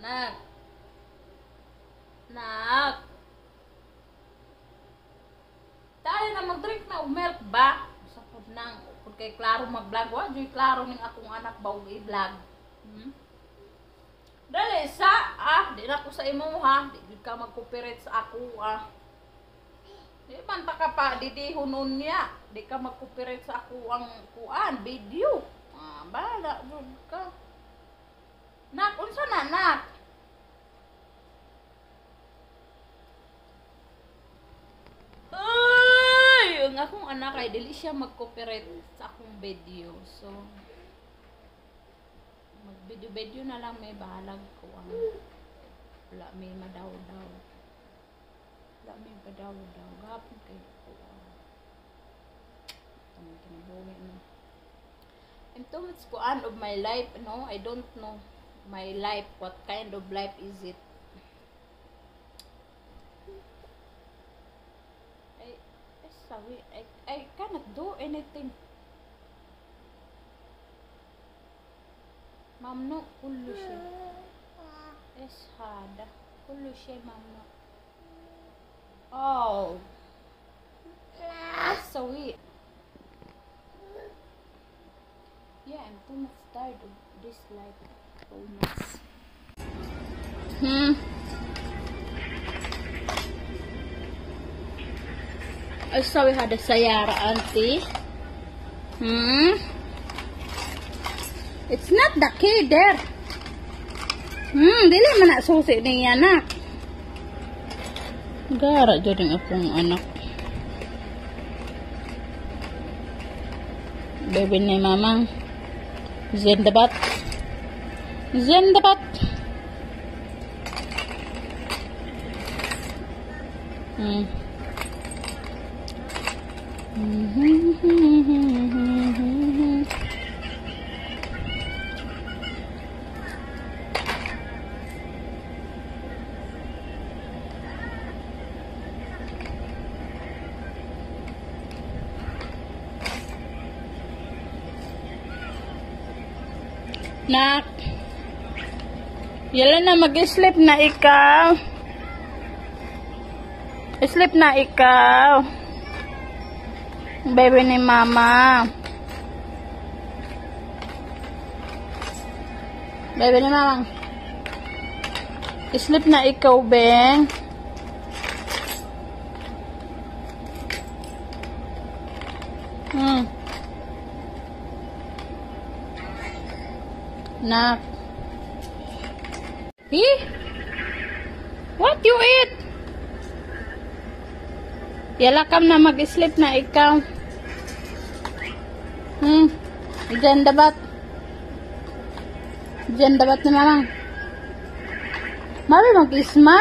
Nak. Nak. Tayo na mag-drink na milk ba? Sapod nang kung kay klaro mag-vlog wa, joy klaro ning akong anak ba og i-vlog. Dali sa di na ko sa imo ha, di ka mag-cooperate sa ako Di man ta ka pa didihon niya, di ka mag-cooperate sa ako ang kuan video. Bala jud ka. Nak, unsa na nak? Ang akong anak ay dili siya mag-cooperate sa akong video. So mag-video na lang may bahalag ko wala may madaw-daw. Wala may madaw-daw. Gapon kay ko. Tama kinabuhi na. I'm too much kuan of my life, no? I don't know my life. What kind of life is it? Sorry, I cannot do anything. Mamnu kullu shay. Is hada. Kullu shay mamnu. Oh. Sorry. Yeah, I'm too much tired of this life. So much. I saw we had a sayara, auntie. It's not the key there. Dili man na susi niya na. Gara jud akong anak. Baby ni mamang. Zendabat. Zendabat. Nak, yala na mag-sleep na ikaw. Sleep na ikaw. Baby ni mama. Baby ni mama. Sleep na ikaw, Beng. Nak. What you eat? Yala kam na mag-sleep na ikaw. Diyan dapat. Diyan dapat ni mamang. Mami mag-isma.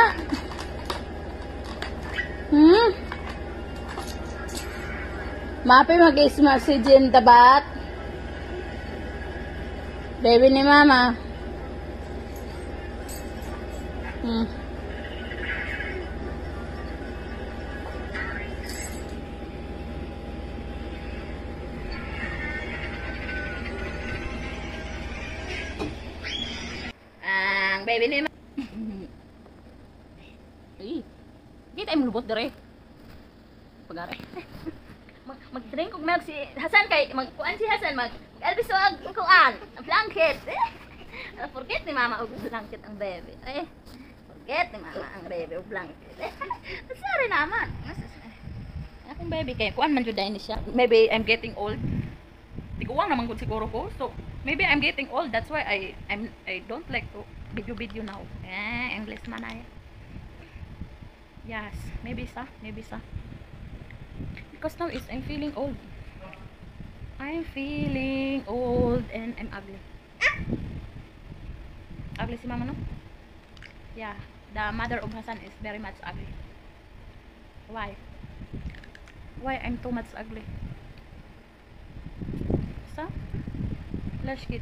Mapi mag-isma si Diyan dapat. Baby ni mama. Ang baby ni mama. Di tayo mulubot dere. Pagare. Mag-drink og milk si Hasan kay magkuan si Hasan mag-albis og kuan blanket. Forget ni mama og blanket ang baby. Forget ni mama ang baby og blanket. Sorry naman. Akong baby kay kuan man jud ni siya. Maybe I'm getting old. Tiguwang naman gud siguro ko. So maybe I'm getting old. That's why I don't like to video now. English man ay. Yes, maybe sa. Because now I'm feeling old. I'm feeling old and I'm ugly. Ugly si mama, no? Yeah, the mother of Hasan is very much ugly. Why? Why I'm too much ugly? So, flash kita.